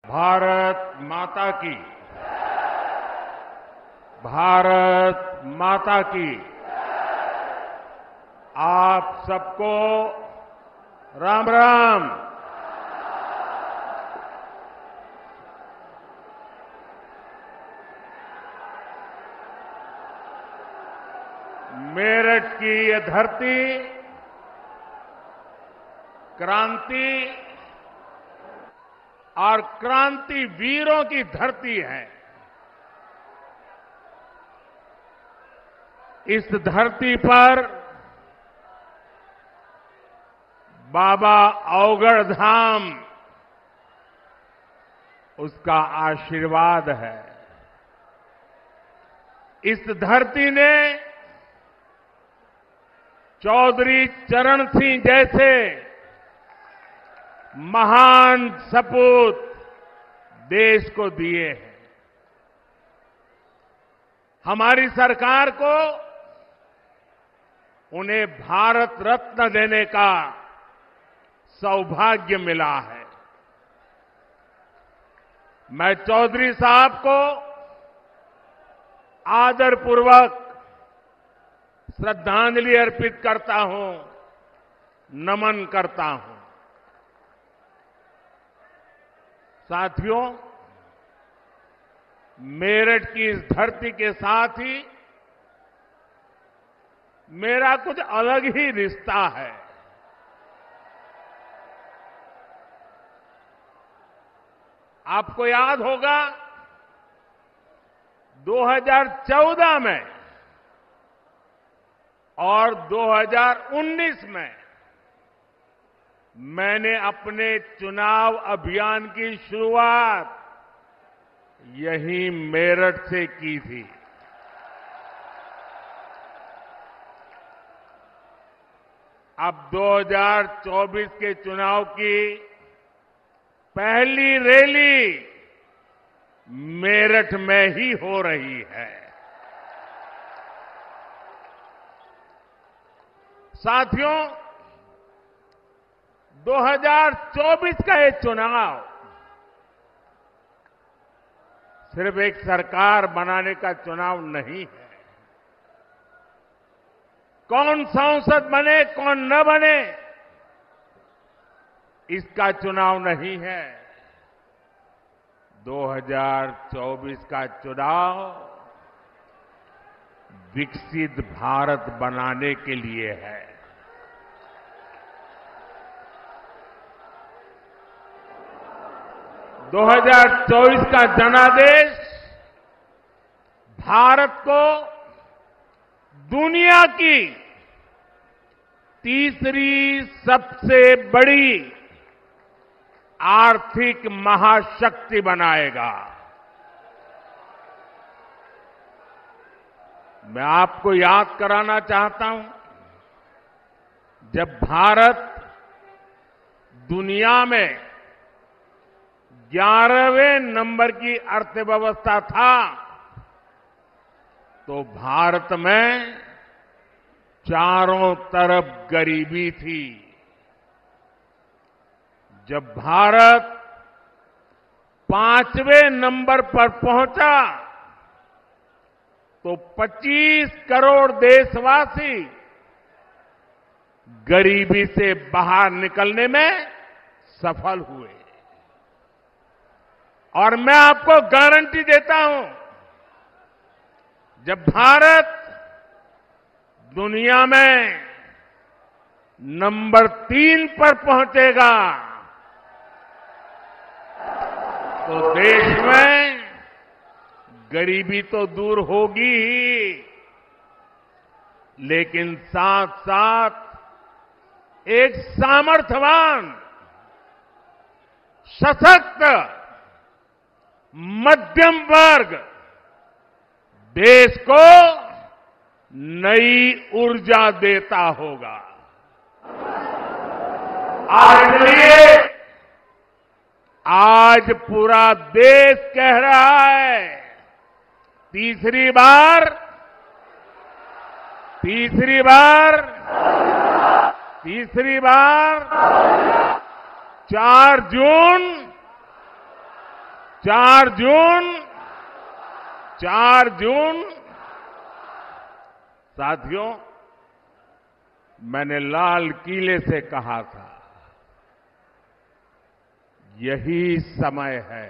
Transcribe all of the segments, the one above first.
भारत माता की। भारत माता की। आप सबको राम राम। मेरठ की ये धरती क्रांति और क्रांति वीरों की धरती है। इस धरती पर बाबा अवगढ़ धाम उसका आशीर्वाद है। इस धरती ने चौधरी चरण सिंह जैसे महान सपूत देश को दिए हैं। हमारी सरकार को उन्हें भारत रत्न देने का सौभाग्य मिला है। मैं चौधरी साहब को आदरपूर्वक श्रद्धांजलि अर्पित करता हूं, नमन करता हूं। साथियों, मेरठ की इस धरती के साथ ही मेरा कुछ अलग ही रिश्ता है। आपको याद होगा 2014 में और 2019 में मैंने अपने चुनाव अभियान की शुरुआत यही मेरठ से की थी। अब 2024 के चुनाव की पहली रैली मेरठ में ही हो रही है। साथियों, 2024 का ये चुनाव सिर्फ एक सरकार बनाने का चुनाव नहीं है। कौन सांसद बने कौन न बने इसका चुनाव नहीं है। 2024 का चुनाव विकसित भारत बनाने के लिए है। 2024 का जनादेश भारत को दुनिया की तीसरी सबसे बड़ी आर्थिक महाशक्ति बनाएगा। मैं आपको याद कराना चाहता हूं, जब भारत दुनिया में 11वें नंबर की अर्थव्यवस्था था तो भारत में चारों तरफ गरीबी थी। जब भारत 5वें नंबर पर पहुंचा तो 25 करोड़ देशवासी गरीबी से बाहर निकलने में सफल हुए। और मैं आपको गारंटी देता हूं, जब भारत दुनिया में नंबर 3 पर पहुंचेगा तो देश में गरीबी तो दूर होगी ही, लेकिन साथ साथ एक सामर्थ्यवान, सशक्त मध्यम वर्ग देश को नई ऊर्जा देता होगा। इसलिए आज पूरा देश कह रहा है, तीसरी बार 4 जून 4 जून साथियों, मैंने लाल किले से कहा था, यही समय है,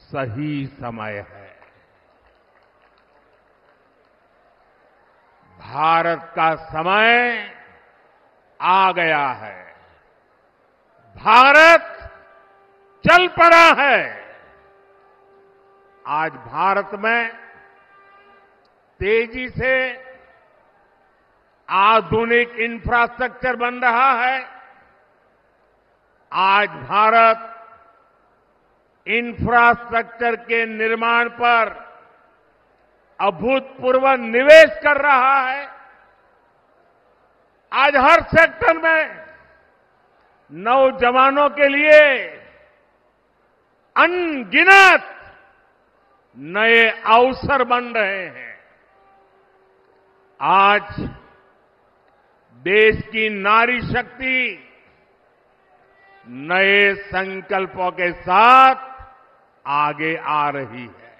सही समय है। भारत का समय आ गया है। भारत चल पड़ा है। आज भारत में तेजी से आधुनिक इंफ्रास्ट्रक्चर बन रहा है। आज भारत इंफ्रास्ट्रक्चर के निर्माण पर अभूतपूर्व निवेश कर रहा है। आज हर सेक्टर में नौजवानों के लिए अनगिनत नए अवसर बन रहे हैं। आज देश की नारी शक्ति नए संकल्पों के साथ आगे आ रही है।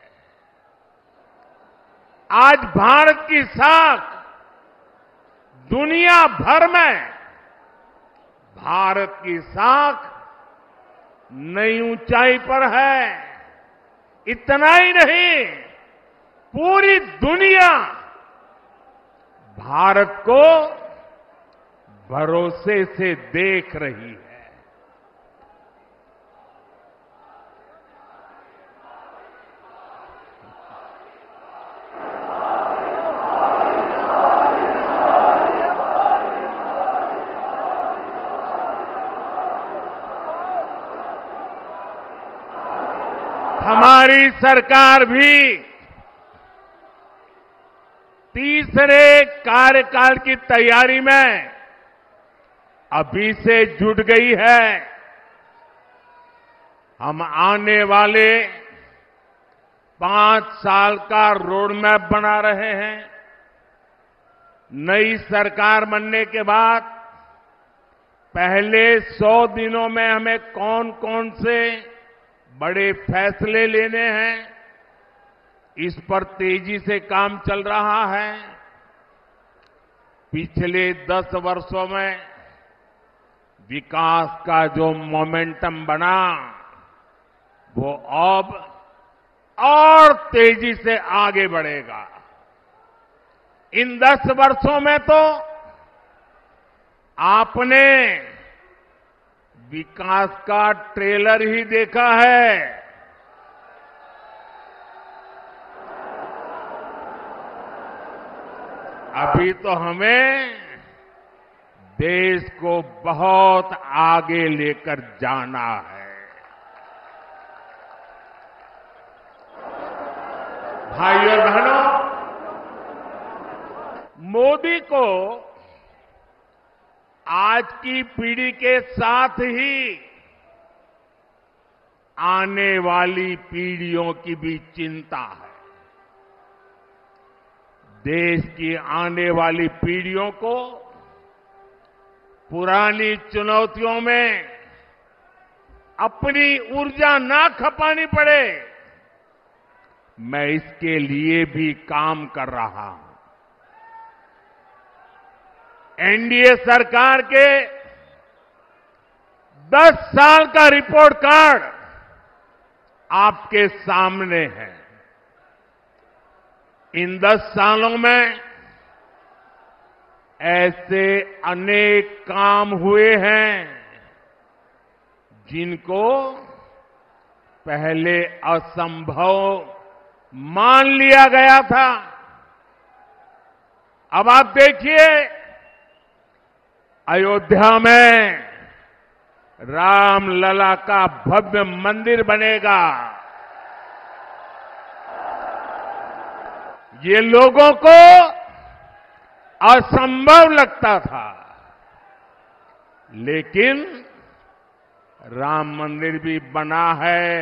आज भारत की साख दुनिया भर में, भारत की साख नई ऊंचाई पर है। इतना ही नहीं, पूरी दुनिया भारत को भरोसे से देख रही है। हमारी सरकार भी तीसरे कार्यकाल की तैयारी में अभी से जुट गई है। हम आने वाले 5 साल का रोड मैप बना रहे हैं। नई सरकार बनने के बाद पहले 100 दिनों में हमें कौन कौन से बड़े फैसले लेने हैं, इस पर तेजी से काम चल रहा है। पिछले 10 वर्षों में विकास का जो मोमेंटम बना, वो अब और तेजी से आगे बढ़ेगा। इन 10 वर्षों में तो आपने विकास का ट्रेलर ही देखा है। अभी तो हमें देश को बहुत आगे लेकर जाना है। भाइयों और बहनों, मोदी को आज की पीढ़ी के साथ ही आने वाली पीढ़ियों की भी चिंता है। देश की आने वाली पीढ़ियों को पुरानी चुनौतियों में अपनी ऊर्जा ना खपानी पड़े, मैं इसके लिए भी काम कर रहा हूं। एनडीए सरकार के 10 साल का रिपोर्ट कार्ड आपके सामने है। इन 10 सालों में ऐसे अनेक काम हुए हैं जिनको पहले असंभव मान लिया गया था। अब आप देखिए, अयोध्या में रामलला का भव्य मंदिर बनेगा। ये लोगों को असंभव लगता था, लेकिन राम मंदिर भी बना है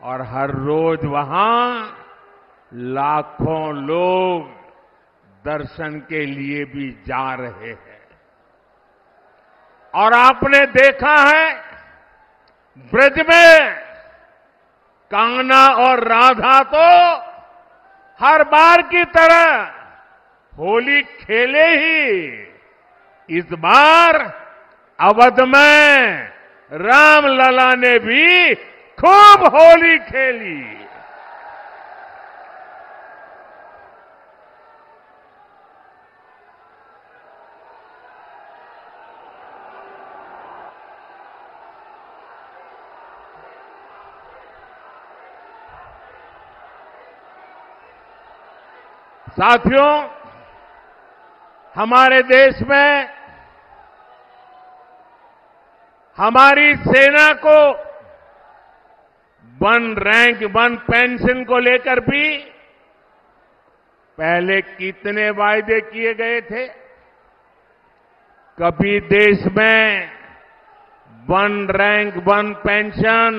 और हर रोज वहां लाखों लोग दर्शन के लिए भी जा रहे हैं। और आपने देखा है, ब्रज में कान्हा और राधा तो हर बार की तरह होली खेले ही। इस बार अवध में रामलला ने भी खूब होली खेली। साथियों, हमारे देश में हमारी सेना को वन रैंक वन पेंशन को लेकर भी पहले कितने वायदे किए गए थे। कभी देश में वन रैंक वन पेंशन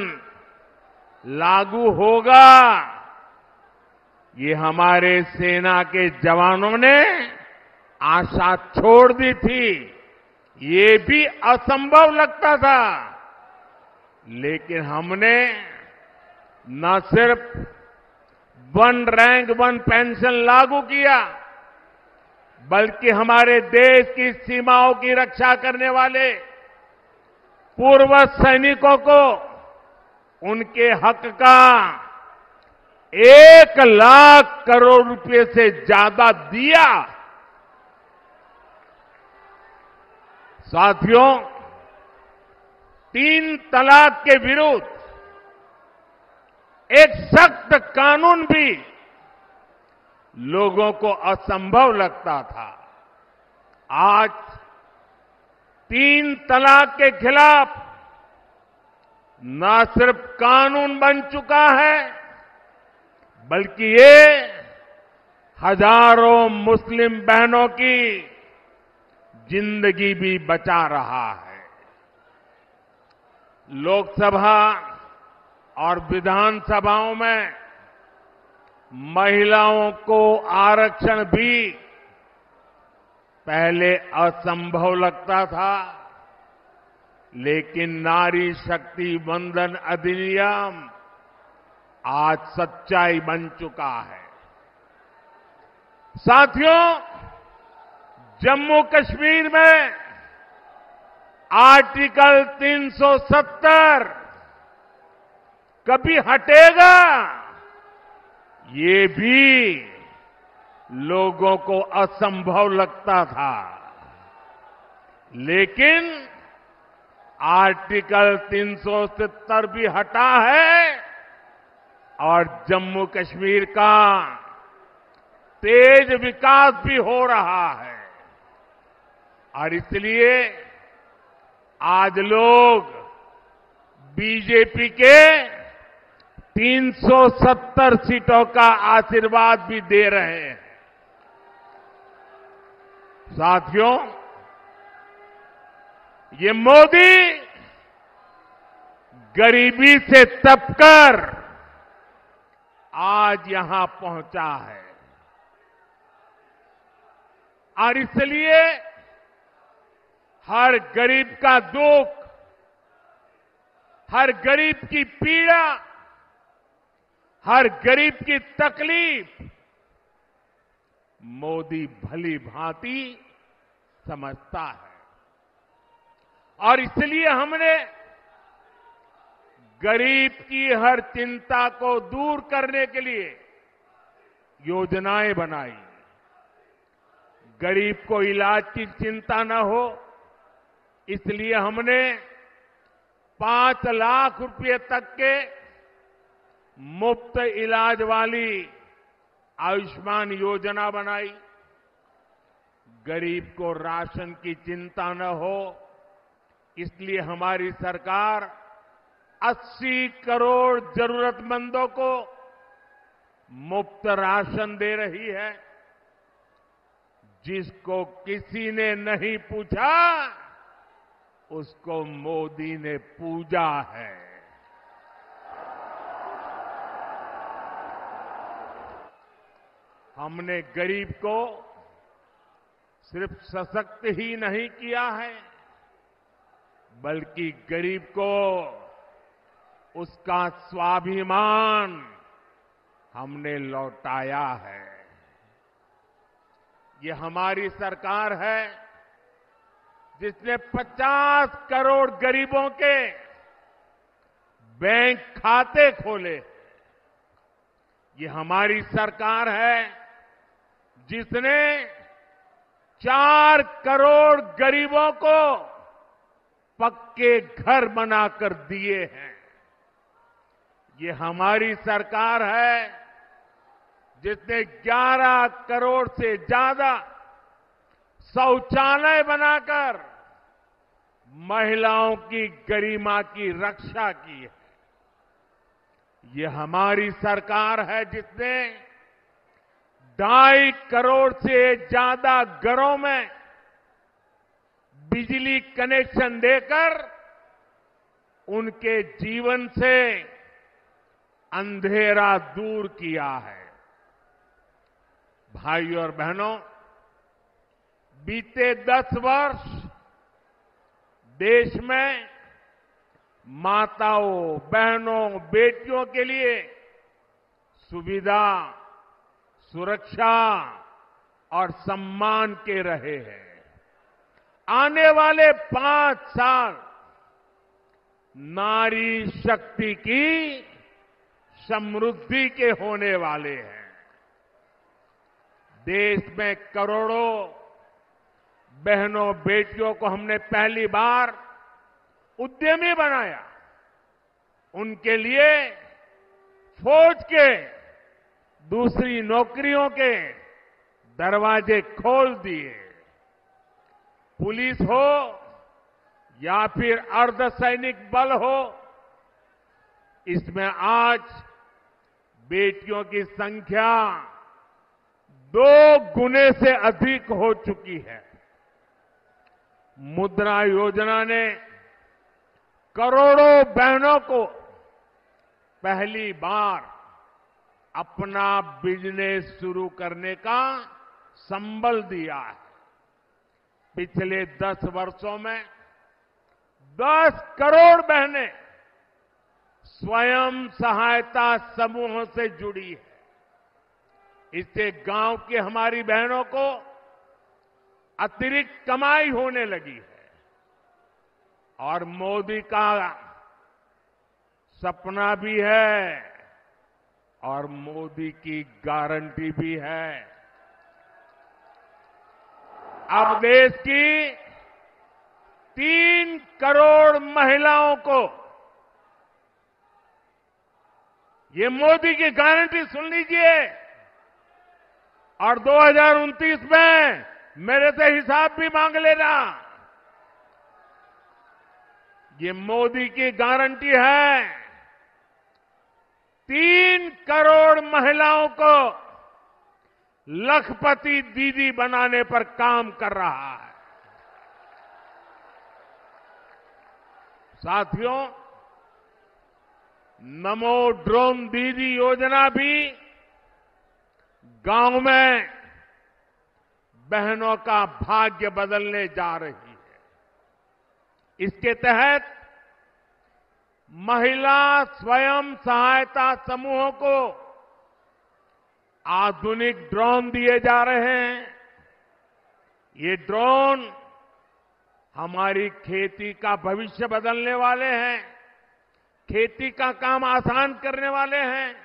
लागू होगा, ये हमारे सेना के जवानों ने आशा छोड़ दी थी। ये भी असंभव लगता था, लेकिन हमने न सिर्फ वन रैंक वन पेंशन लागू किया, बल्कि हमारे देश की सीमाओं की रक्षा करने वाले पूर्व सैनिकों को उनके हक का 1,00,000 करोड़ रुपए से ज्यादा दिया। साथियों, 3 तलाक के विरुद्ध एक सख्त कानून भी लोगों को असंभव लगता था। आज 3 तलाक के खिलाफ न सिर्फ कानून बन चुका है, बल्कि ये हजारों मुस्लिम बहनों की जिंदगी भी बचा रहा है। लोकसभा और विधानसभाओं में महिलाओं को आरक्षण भी पहले असंभव लगता था, लेकिन नारी शक्ति वंदन अधिनियम आज सच्चाई बन चुका है। साथियों, जम्मू कश्मीर में आर्टिकल 370 कभी हटेगा, ये भी लोगों को असंभव लगता था, लेकिन आर्टिकल 370 भी हटा है और जम्मू कश्मीर का तेज विकास भी हो रहा है। और इसलिए आज लोग बीजेपी के 370 सीटों का आशीर्वाद भी दे रहे हैं। साथियों, ये मोदी गरीबी से तपकर आज यहां पहुंचा है और इसलिए हर गरीब का दुख, हर गरीब की पीड़ा, हर गरीब की तकलीफ मोदी भली भांति समझता है। और इसलिए हमने गरीब की हर चिंता को दूर करने के लिए योजनाएं बनाई। गरीब को इलाज की चिंता न हो, इसलिए हमने 5 लाख रुपए तक के मुफ्त इलाज वाली आयुष्मान योजना बनाई। गरीब को राशन की चिंता न हो, इसलिए हमारी सरकार 80 करोड़ जरूरतमंदों को मुफ्त राशन दे रही है। जिसको किसी ने नहीं पूछा, उसको मोदी ने पूजा है। हमने गरीब को सिर्फ सशक्त ही नहीं किया है, बल्कि गरीब को उसका स्वाभिमान हमने लौटाया है। ये हमारी सरकार है जिसने 50 करोड़ गरीबों के बैंक खाते खोले। ये हमारी सरकार है जिसने 4 करोड़ गरीबों को पक्के घर बनाकर दिए हैं। ये हमारी सरकार है जिसने 11 करोड़ से ज्यादा शौचालय बनाकर महिलाओं की गरिमा की रक्षा की है। ये हमारी सरकार है जिसने 2.5 करोड़ से ज्यादा घरों में बिजली कनेक्शन देकर उनके जीवन से अंधेरा दूर किया है। भाइयों और बहनों, बीते 10 वर्ष देश में माताओं, बहनों, बेटियों के लिए सुविधा, सुरक्षा और सम्मान के रहे हैं। आने वाले 5 साल नारी शक्ति की समृद्धि के होने वाले हैं। देश में करोड़ों बहनों, बेटियों को हमने पहली बार उद्यमी बनाया। उनके लिए फौज के दूसरी नौकरियों के दरवाजे खोल दिए। पुलिस हो या फिर अर्धसैनिक बल हो, इसमें आज बेटियों की संख्या 2 गुने से अधिक हो चुकी है। मुद्रा योजना ने करोड़ों बहनों को पहली बार अपना बिजनेस शुरू करने का संबल दिया है। पिछले 10 वर्षों में 10 करोड़ बहनें स्वयं सहायता समूहों से जुड़ी है। इससे गांव की हमारी बहनों को अतिरिक्त कमाई होने लगी है और मोदी का सपना भी है और मोदी की गारंटी भी है। अब देश की 3 करोड़ महिलाओं को ये मोदी की गारंटी सुन लीजिए और 2029 में मेरे से हिसाब भी मांग लेना। ये मोदी की गारंटी है। 3 करोड़ महिलाओं को लखपति दीदी बनाने पर काम कर रहा है। साथियों, नमो ड्रोन दीदी योजना भी गांव में बहनों का भाग्य बदलने जा रही है। इसके तहत महिला स्वयं सहायता समूहों को आधुनिक ड्रोन दिए जा रहे हैं। ये ड्रोन हमारी खेती का भविष्य बदलने वाले हैं, खेती का काम आसान करने वाले हैं।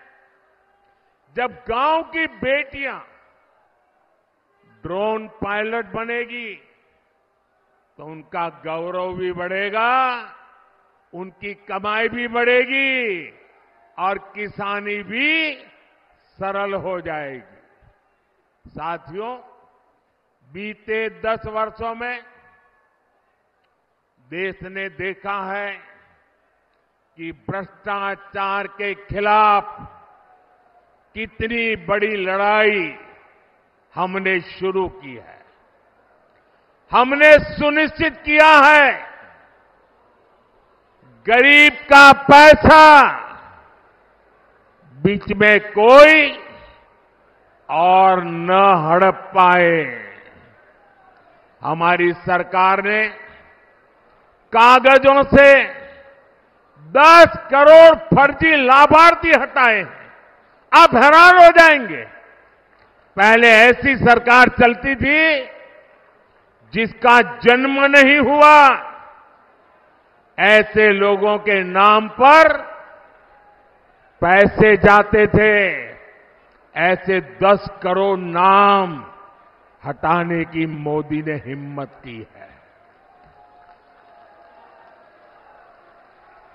जब गांव की बेटियां ड्रोन पायलट बनेगी तो उनका गौरव भी बढ़ेगा, उनकी कमाई भी बढ़ेगी और किसानी भी सरल हो जाएगी। साथियों, बीते 10 वर्षों में देश ने देखा है कि भ्रष्टाचार के खिलाफ कितनी बड़ी लड़ाई हमने शुरू की है। हमने सुनिश्चित किया है गरीब का पैसा बीच में कोई और न हड़प पाए। हमारी सरकार ने कागजों से 10 करोड़ फर्जी लाभार्थी हटाए हैं। आप हैरान हो जाएंगे। पहले ऐसी सरकार चलती थी जिसका जन्म नहीं हुआ, ऐसे लोगों के नाम पर पैसे जाते थे। ऐसे 10 करोड़ नाम हटाने की मोदी ने हिम्मत की है।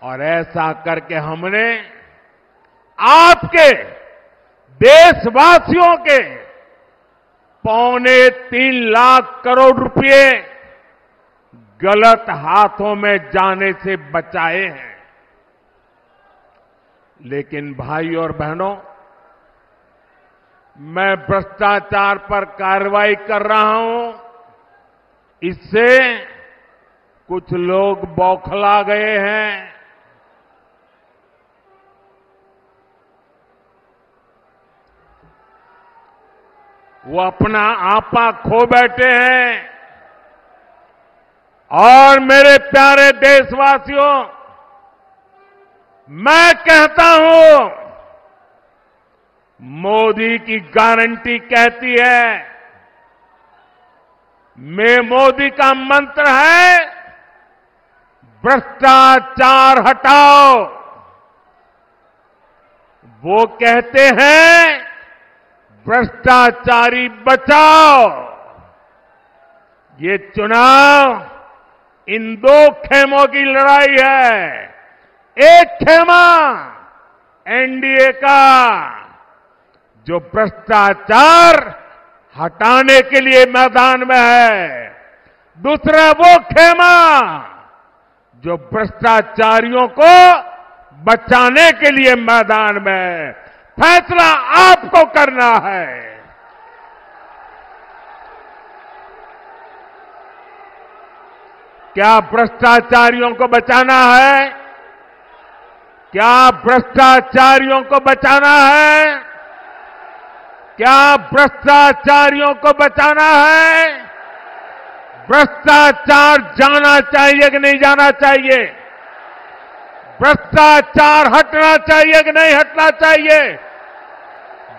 और ऐसा करके हमने आपके देशवासियों के 3.25 लाख करोड़ रुपए गलत हाथों में जाने से बचाए हैं। लेकिन भाई और बहनों, मैं भ्रष्टाचार पर कार्रवाई कर रहा हूं, इससे कुछ लोग बौखला गए हैं। वो अपना आपा खो बैठे हैं। और मेरे प्यारे देशवासियों, मैं कहता हूं, मोदी की गारंटी कहती है, मोदी का मंत्र है, भ्रष्टाचार हटाओ। वो कहते हैं, भ्रष्टाचारी बचाओ। ये चुनाव इन 2 खेमों की लड़ाई है। एक खेमा एनडीए का, जो भ्रष्टाचार हटाने के लिए मैदान में है। दूसरा वो खेमा जो भ्रष्टाचारियों को बचाने के लिए मैदान में है। फैसला आपको करना है। क्या भ्रष्टाचारियों को बचाना है? क्या भ्रष्टाचारियों को बचाना है? क्या भ्रष्टाचारियों को बचाना है? भ्रष्टाचार जाना चाहिए कि नहीं जाना चाहिए? भ्रष्टाचार हटना चाहिए कि नहीं हटना चाहिए?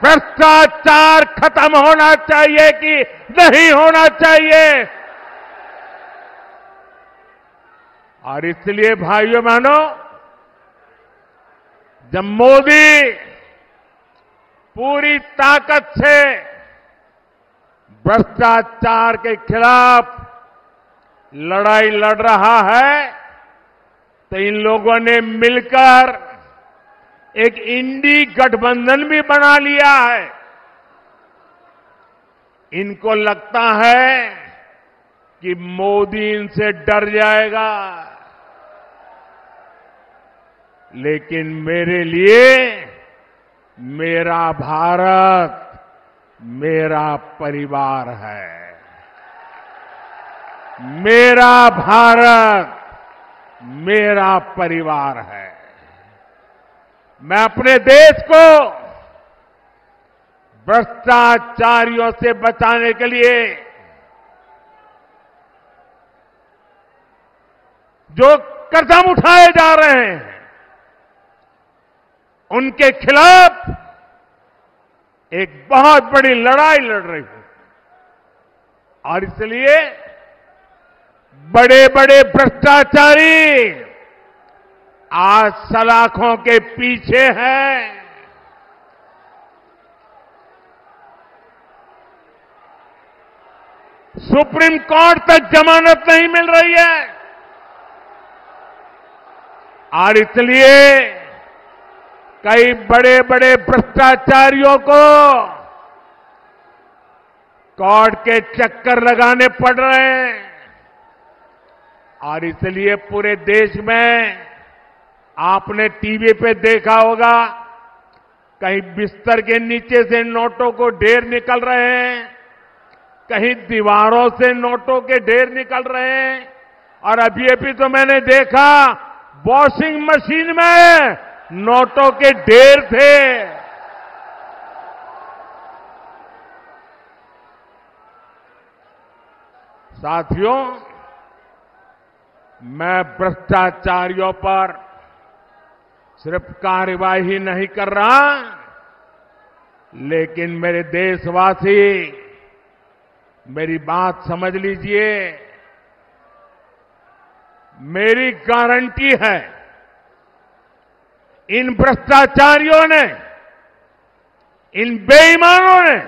भ्रष्टाचार खत्म होना चाहिए कि नहीं होना चाहिए? और इसलिए भाइयों बहनों, जब मोदी पूरी ताकत से भ्रष्टाचार के खिलाफ लड़ाई लड़ रहा है, तो इन लोगों ने मिलकर एक इंडी गठबंधन भी बना लिया है। इनको लगता है कि मोदी इनसे डर जाएगा, लेकिन मेरे लिए मेरा भारत मेरा परिवार है। मेरा भारत मेरा परिवार है। मैं अपने देश को भ्रष्टाचारियों से बचाने के लिए जो कदम उठाए जा रहे हैं, उनके खिलाफ एक बहुत बड़ी लड़ाई लड़ रही हूं। और इसलिए बड़े बड़े भ्रष्टाचारी आज सलाखों के पीछे हैं। सुप्रीम कोर्ट तक जमानत नहीं मिल रही है। और इसलिए कई बड़े बड़े भ्रष्टाचारियों को कोर्ट के चक्कर लगाने पड़ रहे हैं। और इसलिए पूरे देश में आपने टीवी पे देखा होगा, कहीं बिस्तर के नीचे से नोटों को ढेर निकल रहे हैं, कहीं दीवारों से नोटों के ढेर निकल रहे हैं। और अभी तो मैंने देखा, वॉशिंग मशीन में नोटों के ढेर थे। साथियों, मैं भ्रष्टाचारियों पर सिर्फ कार्यवाही नहीं कर रहा, लेकिन मेरे देशवासी मेरी बात समझ लीजिए। मेरी गारंटी है, इन भ्रष्टाचारियों ने, इन बेईमानों ने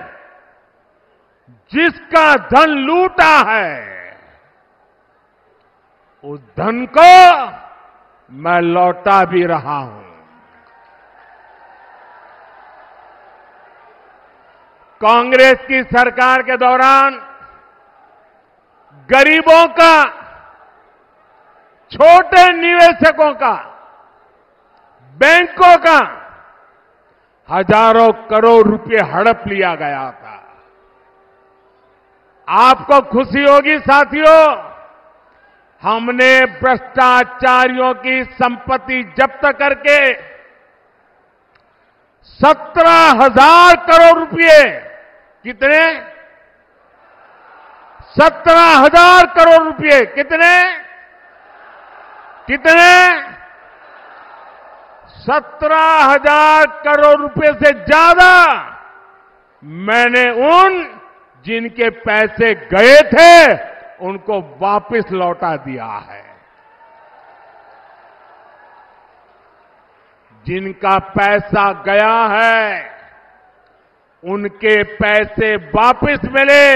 जिसका धन लूटा है, उस धन को मैं लौटा भी रहा हूं। कांग्रेस की सरकार के दौरान गरीबों का, छोटे निवेशकों का, बैंकों का हजारों करोड़ रुपए हड़प लिया गया था। आपको खुशी होगी साथियों, हमने भ्रष्टाचारियों की संपत्ति जब्त करके 17,000 करोड़ रुपए, कितने? 17,000 करोड़ रुपए, कितने? 17,000 करोड़ रुपए से ज्यादा मैंने उन जिनके पैसे गए थे उनको वापस लौटा दिया है। जिनका पैसा गया है उनके पैसे वापस मिले,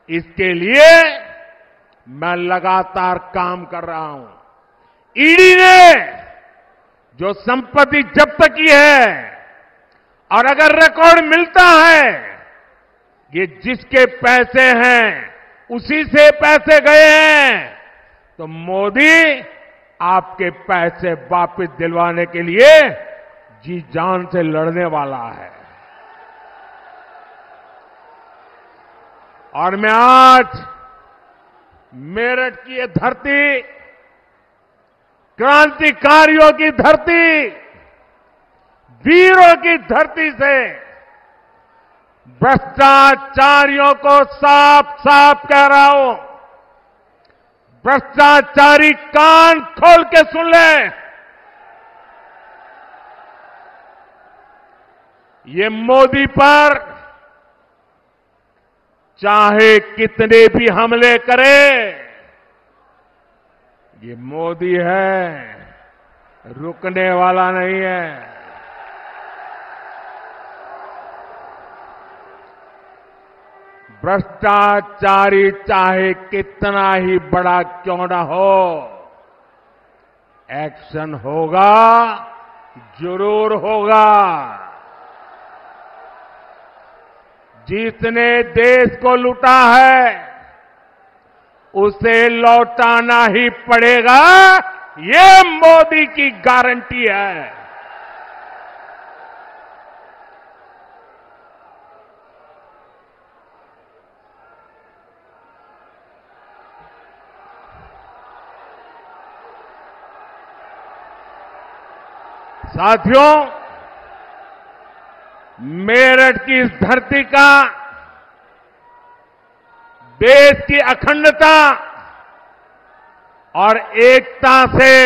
इसके लिए मैं लगातार काम कर रहा हूं। ईडी ने जो संपत्ति जब्त की है, और अगर रिकॉर्ड मिलता है ये जिसके पैसे हैं उसी से पैसे गए हैं, तो मोदी आपके पैसे वापस दिलवाने के लिए जी जान से लड़ने वाला है। और मैं आज मेरठ की ये धरती, क्रांतिकारियों की धरती, वीरों की धरती से भ्रष्टाचारियों को साफ साफ कह रहा हूं, भ्रष्टाचारी कान खोल के सुन ले। ये मोदी पर चाहे कितने भी हमले करे, ये मोदी है, रुकने वाला नहीं है। भ्रष्टाचारी चाहे कितना ही बड़ा क्यों ना हो, एक्शन होगा, जरूर होगा। जिसने देश को लूटा है उसे लौटाना ही पड़ेगा, ये मोदी की गारंटी है। साथियों, मेरठ की इस धरती का देश की अखंडता और एकता से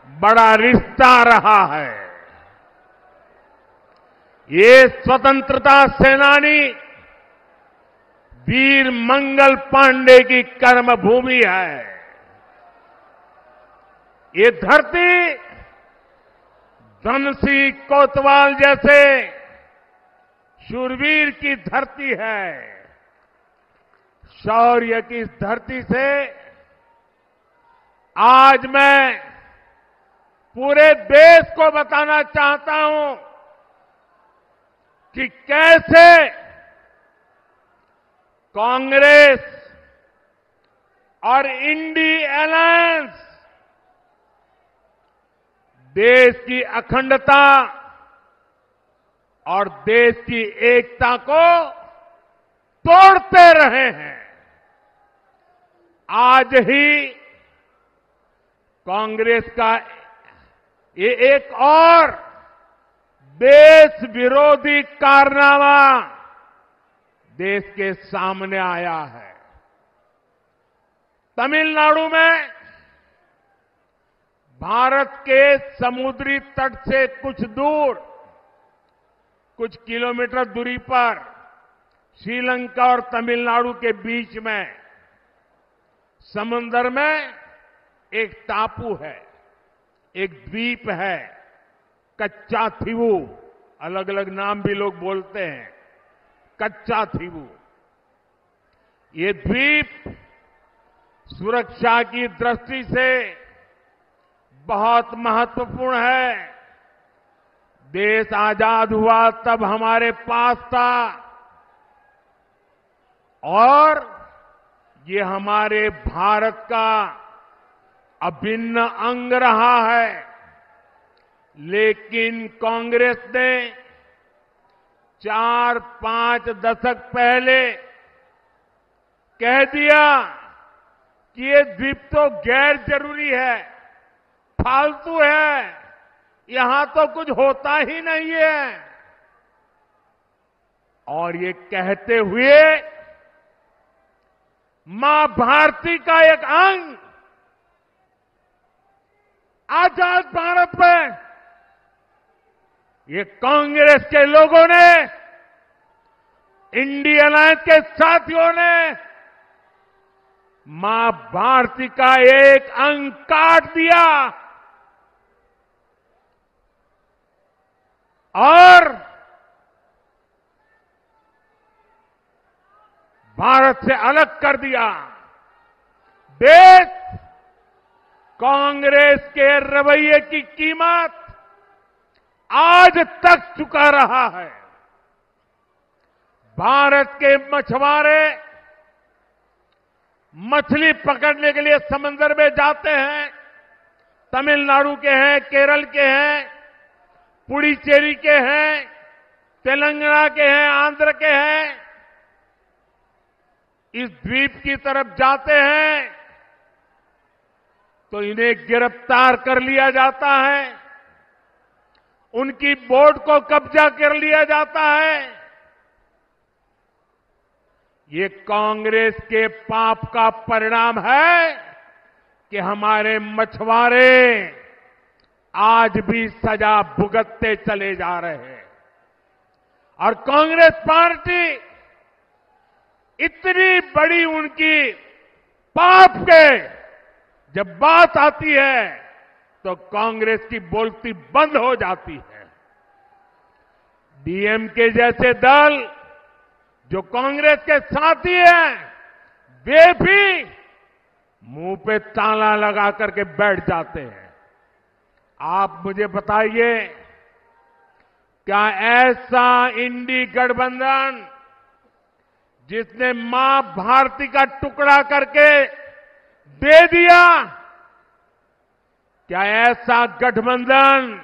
बड़ा रिश्ता रहा है। ये स्वतंत्रता सेनानी वीर मंगल पांडे की कर्मभूमि है। ये धरती धनसिंह कोतवाल जैसे शूरवीर की धरती है। शौर्य की इस धरती से आज मैं पूरे देश को बताना चाहता हूं कि कैसे कांग्रेस और इंडी अलायंस देश की अखंडता और देश की एकता को तोड़ते रहे हैं। आज ही कांग्रेस का ये एक और देश विरोधी कारनामा देश के सामने आया है। तमिलनाडु में भारत के समुद्री तट से कुछ दूर, कुछ किलोमीटर दूरी पर श्रीलंका और तमिलनाडु के बीच में समंदर में एक टापू है, एक द्वीप है, कच्चा थीवू, अलग अलग नाम भी लोग बोलते हैं, कच्चा थीवू। ये द्वीप सुरक्षा की दृष्टि से बहुत महत्वपूर्ण है। देश आजाद हुआ तब हमारे पास था और ये हमारे भारत का अभिन्न अंग रहा है। लेकिन कांग्रेस ने 4-5 दशक पहले कह दिया कि ये द्वीप तो गैर जरूरी है, फालतू है, यहां तो कुछ होता ही नहीं है। और ये कहते हुए मां भारती का एक अंग आजाद भारत में ये कांग्रेस के लोगों ने, इंडिया अलायंस के साथियों ने मां भारती का एक अंग काट दिया और भारत से अलग कर दिया। देश कांग्रेस के रवैये की कीमत आज तक चुका रहा है। भारत के मछुआरे मछली पकड़ने के लिए समंदर में जाते हैं, तमिलनाडु के हैं, केरल के हैं, पुडुचेरी के हैं, तेलंगाना के हैं, आंध्र के हैं, इस द्वीप की तरफ जाते हैं तो इन्हें गिरफ्तार कर लिया जाता है, उनकी बोट को कब्जा कर लिया जाता है। ये कांग्रेस के पाप का परिणाम है कि हमारे मछुआरे आज भी सजा भुगतते चले जा रहे हैं। और कांग्रेस पार्टी इतनी बड़ी उनकी पाप के जब बात आती है तो कांग्रेस की बोलती बंद हो जाती है। डीएमके जैसे दल जो कांग्रेस के साथी हैं, वे भी मुंह पे ताला लगा करके बैठ जाते हैं। आप मुझे बताइए, क्या ऐसा इंडी गठबंधन जिसने मां भारती का टुकड़ा करके दे दिया, क्या ऐसा गठबंधन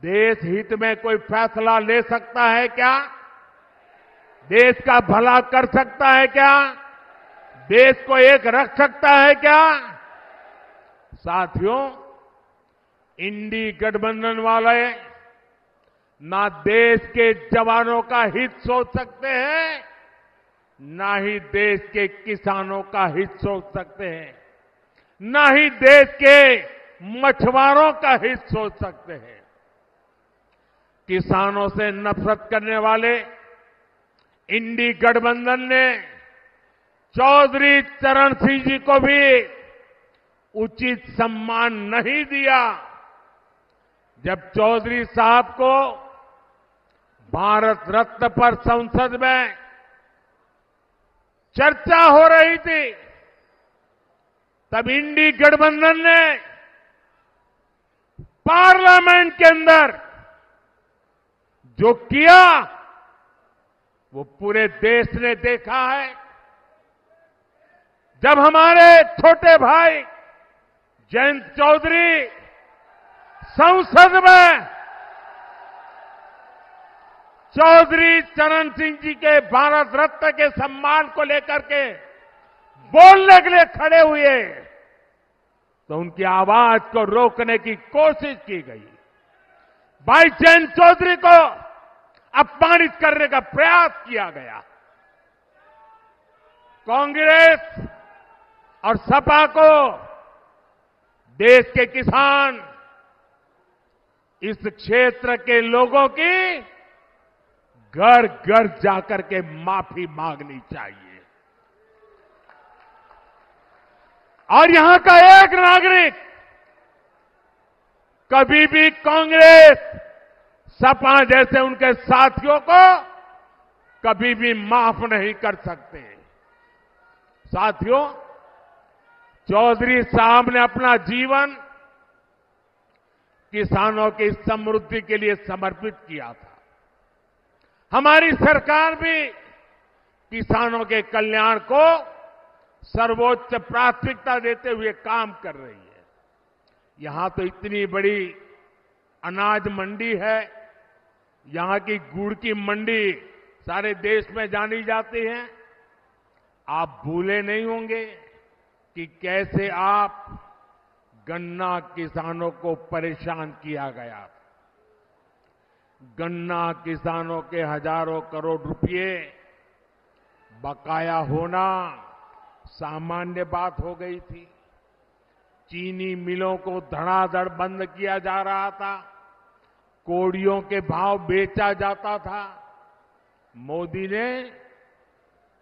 देश हित में कोई फैसला ले सकता है क्या? देश का भला कर सकता है क्या? देश को एक रख सकता है क्या? साथियों, इंडी गठबंधन वाले ना देश के जवानों का हित सोच सकते हैं, ना ही देश के किसानों का हित सोच सकते हैं, ना ही देश के मछुआरों का हित सोच सकते हैं। किसानों से नफरत करने वाले इंडी गठबंधन ने चौधरी चरण सिंह जी को भी उचित सम्मान नहीं दिया। जब चौधरी साहब को भारत रत्न पर संसद में चर्चा हो रही थी, तब इंडी गठबंधन ने पार्लियामेंट के अंदर जो किया वो पूरे देश ने देखा है। जब हमारे छोटे भाई जयंत चौधरी संसद में चौधरी चरण सिंह जी के भारत रत्न के सम्मान को लेकर के बोलने के लिए खड़े हुए तो उनकी आवाज को रोकने की कोशिश की गई। भाई जयंत चौधरी को अपमानित करने का प्रयास किया गया। कांग्रेस और सपा को देश के किसान इस क्षेत्र के लोगों की घर घर जाकर के माफी मांगनी चाहिए। और यहां का एक नागरिक कभी भी कांग्रेस, सपा जैसे उनके साथियों को कभी भी माफ नहीं कर सकते। साथियों, चौधरी साहब ने अपना जीवन किसानों की समृद्धि के लिए समर्पित किया था। हमारी सरकार भी किसानों के कल्याण को सर्वोच्च प्राथमिकता देते हुए काम कर रही है। यहां तो इतनी बड़ी अनाज मंडी है, यहां की गुड़ की मंडी सारे देश में जानी जाती है। आप भूले नहीं होंगे कि कैसे आप गन्ना किसानों को परेशान किया गया। गन्ना किसानों के हजारों करोड़ रुपए बकाया होना सामान्य बात हो गई थी। चीनी मिलों को धड़ाधड़ बंद किया जा रहा था, कोड़ियों के भाव बेचा जाता था। मोदी ने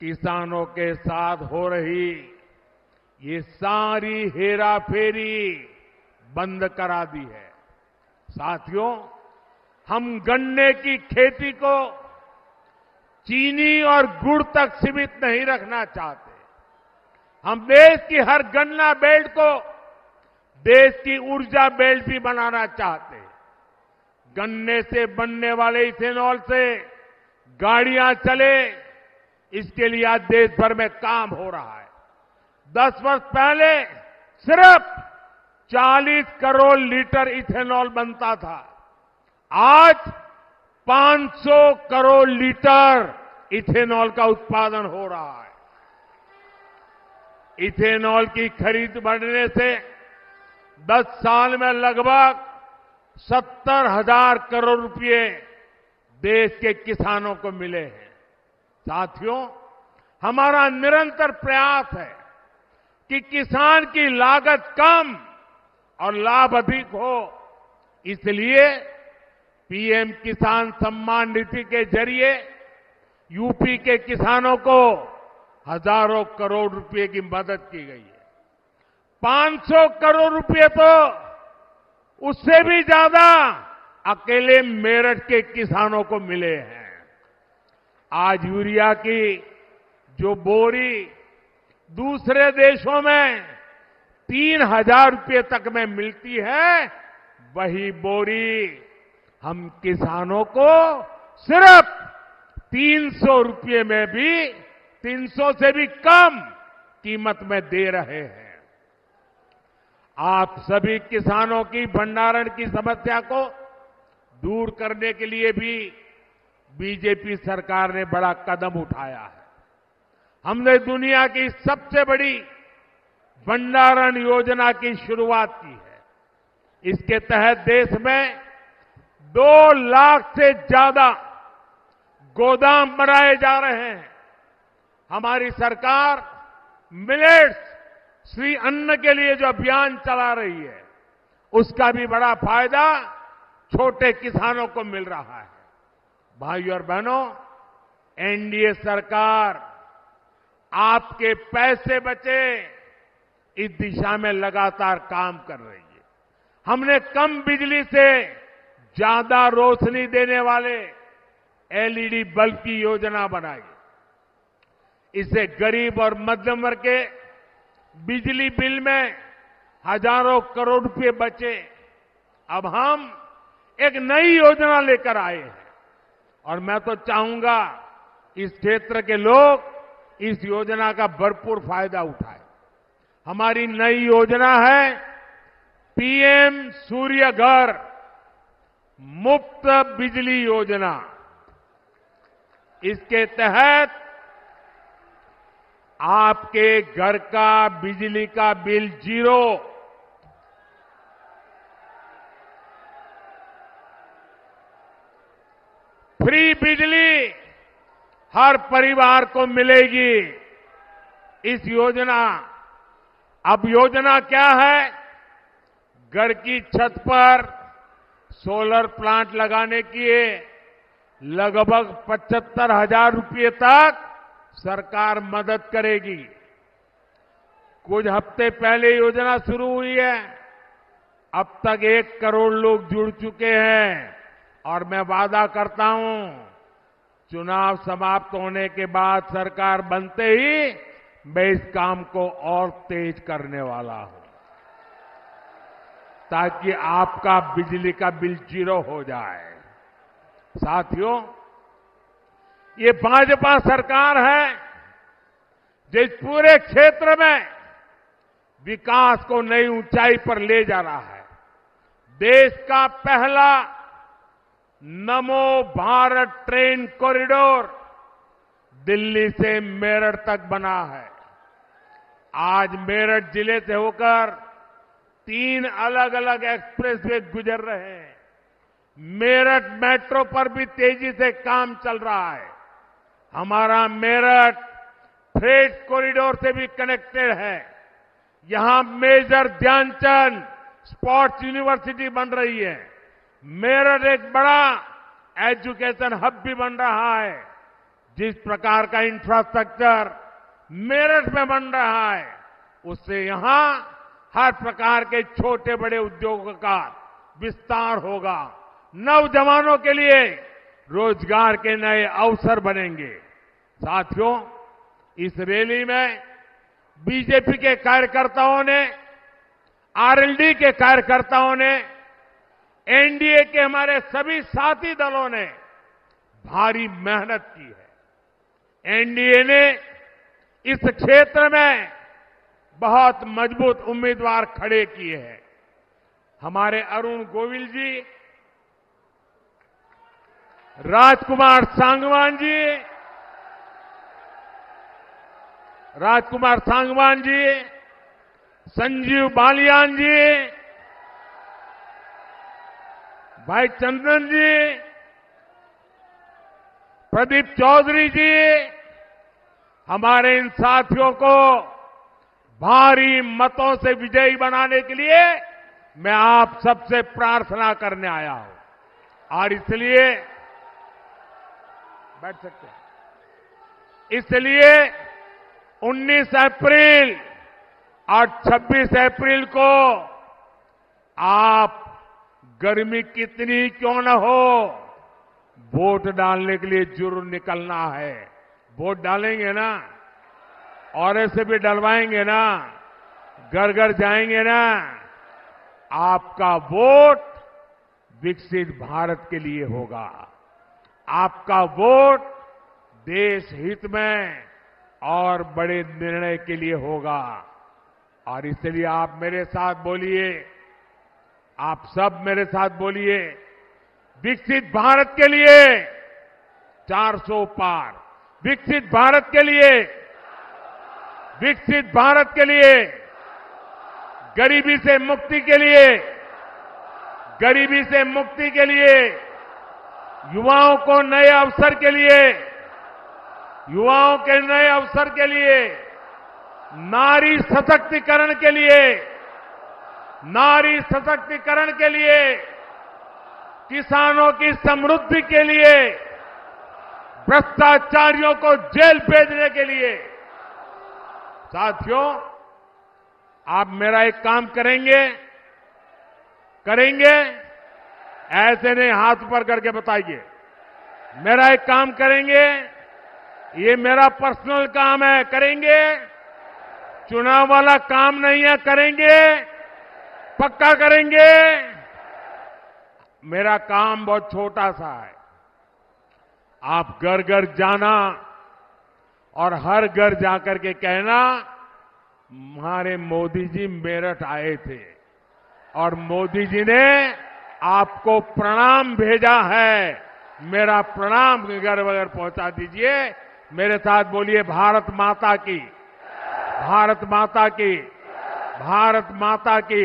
किसानों के साथ हो रही ये सारी हेराफेरी बंद करा दी है। साथियों, हम गन्ने की खेती को चीनी और गुड़ तक सीमित नहीं रखना चाहते। हम देश की हर गन्ना बेल्ट को देश की ऊर्जा बेल्ट भी बनाना चाहते हैं। गन्ने से बनने वाले इथेनॉल से गाड़ियां चले, इसके लिए आज देश भर में काम हो रहा है। 10 वर्ष पहले सिर्फ 40 करोड़ लीटर इथेनॉल बनता था, आज 500 करोड़ लीटर इथेनॉल का उत्पादन हो रहा है। इथेनॉल की खरीद बढ़ने से 10 साल में लगभग 70,000 करोड़ रुपए देश के किसानों को मिले हैं। साथियों, हमारा निरंतर प्रयास है कि किसान की लागत कम और लाभ अधिक हो। इसलिए पीएम किसान सम्मान निधि के जरिए यूपी के किसानों को हजारों करोड़ रुपए की मदद की गई है। 500 करोड़ रुपए तो उससे भी ज्यादा अकेले मेरठ के किसानों को मिले हैं। आज यूरिया की जो बोरी दूसरे देशों में 3,000 रुपए तक में मिलती है, वही बोरी हम किसानों को सिर्फ 300 रुपए में भी 300 से भी कम कीमत में दे रहे हैं। आप सभी किसानों की भंडारण की समस्या को दूर करने के लिए भी बीजेपी सरकार ने बड़ा कदम उठाया है। हमने दुनिया की सबसे बड़ी भंडारण योजना की शुरुआत की है। इसके तहत देश में 2 लाख से ज्यादा गोदाम बनाए जा रहे हैं। हमारी सरकार मिलेट्स श्री अन्न के लिए जो अभियान चला रही है, उसका भी बड़ा फायदा छोटे किसानों को मिल रहा है। भाइयों और बहनों, एनडीए सरकार आपके पैसे बचे इस दिशा में लगातार काम कर रही है। हमने कम बिजली से ज्यादा रोशनी देने वाले एलईडी बल्ब की योजना बनाई। इससे गरीब और मध्यम वर्ग के बिजली बिल में हजारों करोड़ रुपए बचे। अब हम एक नई योजना लेकर आए हैं और मैं तो चाहूंगा इस क्षेत्र के लोग इस योजना का भरपूर फायदा उठाएं। हमारी नई योजना है पीएम सूर्य घर मुफ्त बिजली योजना। इसके तहत आपके घर का बिजली का बिल 0, फ्री बिजली हर परिवार को मिलेगी। इस योजना, अब योजना क्या है? घर की छत पर सोलर प्लांट लगाने के लगभग 75,000 रुपये तक सरकार मदद करेगी। कुछ हफ्ते पहले योजना शुरू हुई है। अब तक 1 करोड़ लोग जुड़ चुके हैं और मैं वादा करता हूं, चुनाव समाप्त होने के बाद सरकार बनते ही मैं इस काम को और तेज करने वाला हूं, ताकि आपका बिजली का बिल 0 हो जाए। साथियों, ये भाजपा सरकार है जो इस पूरे क्षेत्र में विकास को नई ऊंचाई पर ले जा रहा है। देश का पहला नमो भारत ट्रेन कॉरिडोर दिल्ली से मेरठ तक बना है। आज मेरठ जिले से होकर 3 अलग अलग एक्सप्रेसवे गुजर रहे हैं। मेरठ मेट्रो पर भी तेजी से काम चल रहा है। हमारा मेरठ फ्रेट कॉरिडोर से भी कनेक्टेड है। यहां मेजर ध्यानचंद स्पोर्ट्स यूनिवर्सिटी बन रही है। मेरठ एक बड़ा एजुकेशन हब भी बन रहा है। जिस प्रकार का इंफ्रास्ट्रक्चर मेरठ में बन रहा है, उससे यहां हर प्रकार के छोटे बड़े उद्योगों का विस्तार होगा। नौजवानों के लिए रोजगार के नए अवसर बनेंगे। साथियों, इस रैली में बीजेपी के कार्यकर्ताओं ने, आरएलडी के कार्यकर्ताओं ने, एनडीए के हमारे सभी साथी दलों ने भारी मेहनत की है। एनडीए ने इस क्षेत्र में बहुत मजबूत उम्मीदवार खड़े किए हैं। हमारे अरुण गोविल जी, राजकुमार सांगवान जी, संजीव बालियान जी, भाई चंदन जी, प्रदीप चौधरी जी, हमारे इन साथियों को भारी मतों से विजयी बनाने के लिए मैं आप सबसे प्रार्थना करने आया हूं। और इसलिए बैठ सकते हैं। इसलिए 19 अप्रैल और 26 अप्रैल को आप गर्मी कितनी क्यों न हो, वोट डालने के लिए जरूर निकलना है। वोट डालेंगे ना, और ऐसे भी डलवाएंगे ना, घर घर जाएंगे ना। आपका वोट विकसित भारत के लिए होगा। आपका वोट देश हित में और बड़े निर्णय के लिए होगा। और इसलिए आप मेरे साथ बोलिए, आप सब मेरे साथ बोलिए, विकसित भारत के लिए 400 पार, विकसित भारत के लिए, विकसित भारत के लिए, गरीबी से मुक्ति के लिए, गरीबी से मुक्ति के लिए, युवाओं को नए अवसर के लिए, युवाओं के नए अवसर के लिए, नारी सशक्तिकरण के लिए, नारी सशक्तिकरण के लिए, किसानों की समृद्धि के लिए, भ्रष्टाचारियों को जेल भेजने के लिए। साथियों, आप मेरा एक काम करेंगे? ऐसे नहीं, हाथ ऊपर करके बताइए। मेरा एक काम करेंगे? ये मेरा पर्सनल काम है, करेंगे? चुनाव वाला काम नहीं है, करेंगे? पक्का करेंगे? मेरा काम बहुत छोटा सा है। आप घर घर जाना और हर घर जाकर के कहना, हमारे मोदी जी मेरठ आए थे और मोदी जी ने आपको प्रणाम भेजा है। मेरा प्रणाम घर वगैरह पहुंचा दीजिए। मेरे साथ बोलिए, भारत माता की, भारत माता की, भारत माता की,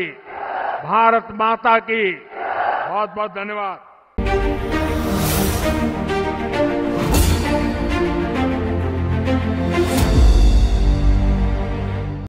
भारत माता की। बहुत बहुत धन्यवाद।